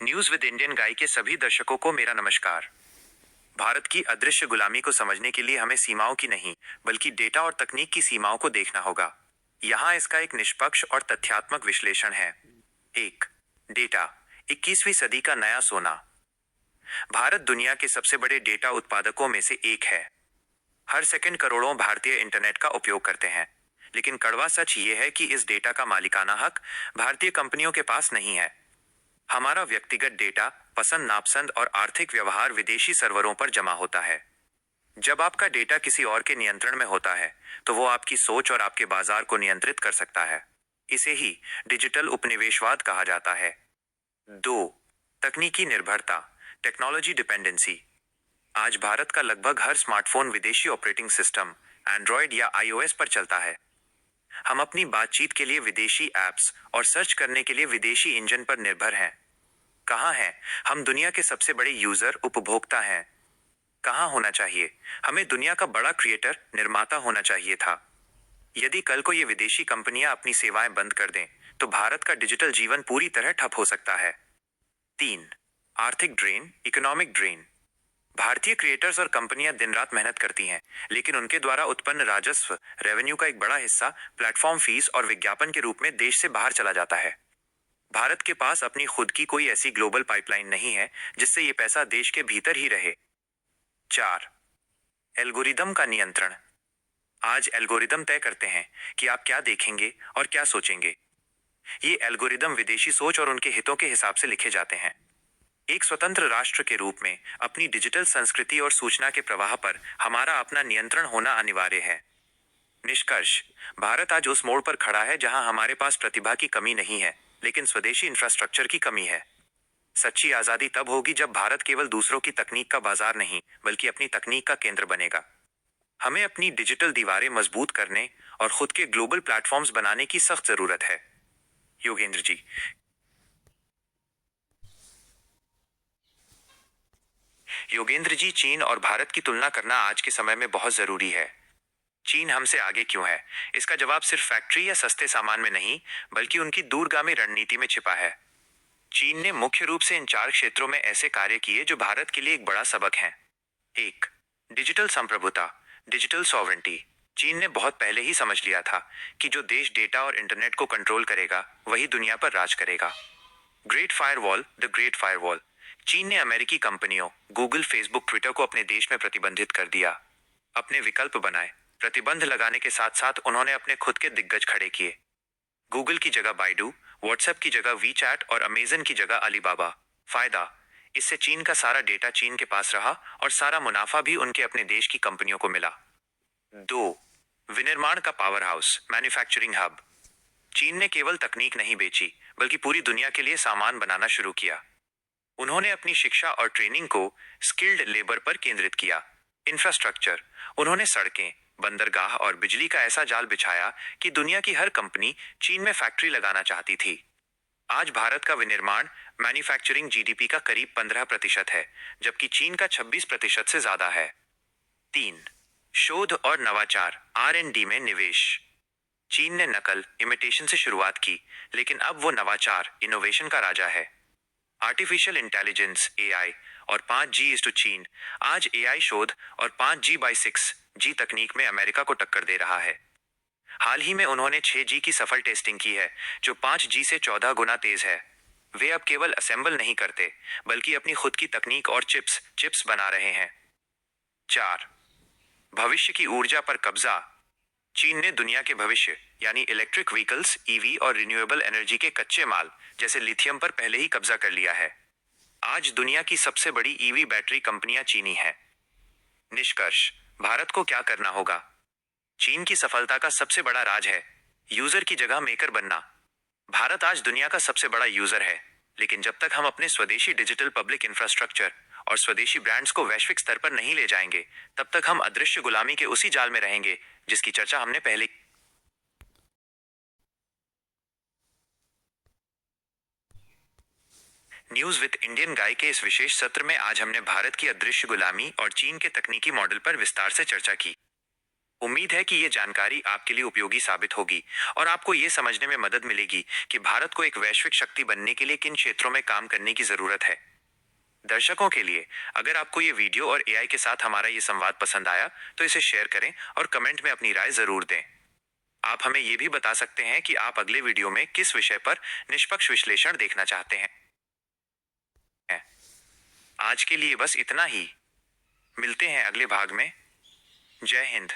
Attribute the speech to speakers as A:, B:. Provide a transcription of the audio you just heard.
A: News with Indian guy के सभी दर्शकों को मेरा नमस्कार। भारत की अदृश्य गुलामी को समझने के लिए हमें सीमाओं की नहीं, बल्कि डेटा और तकनीक की सीमाओं को देखना होगा। यहाँ इसका एक निष्पक्ष और तथ्यात्मक विश्लेषण है। एक, डेटा, 21वीं सदी का नया सोना। भारत दुनिया के सबसे बड़े डेटा उत्पादकों में से एक है। हर सेकंड करोड़ों भारतीय इंटरनेट का उपयोग करते हैं, लेकिन कड़वा सच ये है कि इस डेटा का मालिकाना हक भारतीय कंपनियों के पास नहीं है। हमारा व्यक्तिगत डेटा, पसंद नापसंद और आर्थिक व्यवहार विदेशी सर्वरों पर जमा होता है। जब आपका डेटा किसी और के नियंत्रण में होता है, तो वो आपकी सोच और आपके बाजार को नियंत्रित कर सकता है। इसे ही डिजिटल उपनिवेशवाद कहा जाता है। दो, तकनीकी निर्भरता, टेक्नोलॉजी डिपेंडेंसी। आज भारत का लगभग हर स्मार्टफोन विदेशी ऑपरेटिंग सिस्टम, एंड्रॉयड या आईओएस पर चलता है। हम अपनी बातचीत के लिए विदेशी ऐप्स और सर्च करने के लिए विदेशी इंजन पर निर्भर हैं। कहाँ हैं हम? दुनिया के सबसे बड़े यूजर, उपभोक्ता हैं। कहाँ होना चाहिए? हमें दुनिया का बड़ा क्रिएटर, निर्माता होना चाहिए था। यदि कल को ये विदेशी कंपनियां अपनी सेवाएं बंद कर दें, तो भारत का डिजिटल जीवन पूरी तरह ठप हो सकता है। तीन, आर्थिक ड्रेन, इकोनॉमिक ड्रेन। भारतीय क्रिएटर्स और कंपनियां दिन रात मेहनत करती हैं, लेकिन उनके द्वारा उत्पन्न राजस्व, रेवेन्यू का एक बड़ा हिस्सा प्लेटफॉर्म फीस और विज्ञापन के रूप में देश से बाहर चला जाता है। भारत के पास अपनी खुद की कोई ऐसी ग्लोबल पाइपलाइन नहीं है जिससे ये पैसा देश के भीतर ही रहे। चार, एल्गोरिदम का नियंत्रण। आज एल्गोरिदम तय करते हैं कि आप क्या देखेंगे और क्या सोचेंगे। ये एल्गोरिदम विदेशी सोच और उनके हितों के हिसाब से लिखे जाते हैं। एक स्वतंत्र राष्ट्र के रूप में अपनी डिजिटल संस्कृति और सूचना के प्रवाह पर हमारा अपना नियंत्रण होना अनिवार्य है। निष्कर्ष, भारत आज उस मोड़ पर खड़ा है जहां हमारे पास प्रतिभा की कमी नहीं है, लेकिन स्वदेशी इंफ्रास्ट्रक्चर की कमी है। सच्ची आजादी तब होगी जब भारत केवल दूसरों की तकनीक का बाजार नहीं, बल्कि अपनी तकनीक का केंद्र बनेगा। हमें अपनी डिजिटल दीवारें मजबूत करने और खुद के ग्लोबल प्लेटफॉर्म्स बनाने की सख्त जरूरत है। योगेंद्र जी। योगेंद्र जी, चीन और भारत की तुलना करना आज के समय में बहुत जरूरी है। चीन हमसे आगे क्यों है? इसका जवाब सिर्फ फैक्ट्री या सस्ते सामान में नहीं, बल्कि उनकी दूरगामी रणनीति में छिपा है। चीन ने मुख्य रूप से इन चार क्षेत्रों में ऐसे कार्य किए जो भारत के लिए एक बड़ा सबक है। एक, डिजिटल संप्रभुता, डिजिटल सॉवरेंटी। चीन ने बहुत पहले ही समझ लिया था कि जो देश डेटा और इंटरनेट को कंट्रोल करेगा, वही दुनिया पर राज करेगा। Great firewall, the great firewall. चीन ने अमेरिकी कंपनियों गूगल, फेसबुक, ट्विटर को अपने देश में प्रतिबंधित कर दिया। अपने विकल्प बनाए। प्रतिबंध लगाने के साथ साथ उन्होंने अपने खुद के दिग्गज खड़े किए। गूगल की जगह बाइडू, व्हाट्सएप की जगह वीचैट और अमेजन की जगह अलीबाबा। फायदा, इससे चीन का सारा डेटा चीन के पास रहा और सारा मुनाफा भी उनके अपने देश की कंपनियों को मिला। दो, विनिर्माण का पावर हाउस, मैन्युफैक्चरिंग हब। चीन ने केवल तकनीक नहीं बेची, बल्कि पूरी दुनिया के लिए सामान बनाना शुरू किया। उन्होंने अपनी शिक्षा और ट्रेनिंग को स्किल्ड लेबर पर केंद्रित किया। इंफ्रास्ट्रक्चर, उन्होंने सड़कें, बंदरगाह और बिजली का ऐसा जाल बिछाया कि दुनिया की हर कंपनी चीन में फैक्ट्री लगाना चाहती थी। आज भारत का विनिर्माण, मैन्युफैक्चरिंग जीडीपी का करीब 15% है, जबकि चीन का 26% से ज्यादा है। तीन, शोध और नवाचार, R&D में निवेश। चीन ने नकल, इमिटेशन से शुरुआत की, लेकिन अब वो नवाचार, इनोवेशन का राजा है। आर्टिफिशियल इंटेलिजेंस, AI और 5G इज टू चीन। आज AI शोध और 5G/6G तकनीक में अमेरिका को टक्कर दे रहा है। हाल ही में उन्होंने 6G की सफल टेस्टिंग की है, जो 5G से 14 गुना तेज है। वे अब केवल असेंबल नहीं करते, बल्कि अपनी खुद की तकनीक और चिप्स बना रहे हैं। चार, भविष्य की ऊर्जा पर कब्जा। चीन ने दुनिया के भविष्य यानी इलेक्ट्रिक व्हीकल्स, EV और रिन्यूएबल एनर्जी के कच्चे माल जैसे लिथियम पर पहले ही कब्जा कर लिया है। आज दुनिया की सबसे बड़ी EV बैटरी कंपनियां चीनी हैं। निष्कर्ष, भारत को क्या करना होगा? चीन की सफलता का सबसे बड़ा राज है यूजर की जगह मेकर बनना। भारत आज दुनिया का सबसे बड़ा यूजर है, लेकिन जब तक हम अपने स्वदेशी डिजिटल पब्लिक इंफ्रास्ट्रक्चर और स्वदेशी ब्रांड्स को वैश्विक स्तर पर नहीं ले जाएंगे, तब तक हम अदृश्य गुलामी के उसी जाल में रहेंगे जिसकी चर्चा हमने पहले। न्यूज विद इंडियन गाय के इस विशेष सत्र में आज हमने भारत की अदृश्य गुलामी और चीन के तकनीकी मॉडल पर विस्तार से चर्चा की। उम्मीद है कि ये जानकारी आपके लिए उपयोगी साबित होगी और आपको ये समझने में मदद मिलेगी कि भारत को एक वैश्विक शक्ति बनने के लिए किन क्षेत्रों में काम करने की जरूरत है। दर्शकों के लिए, अगर आपको ये वीडियो और एआई के साथ हमारा ये संवाद पसंद आया तो इसे शेयर करें और कमेंट में अपनी राय जरूर दें। आप हमें ये भी बता सकते हैं कि आप अगले वीडियो में किस विषय पर निष्पक्ष विश्लेषण देखना चाहते हैं। आज के लिए बस इतना ही। मिलते हैं अगले भाग में। जय हिंद।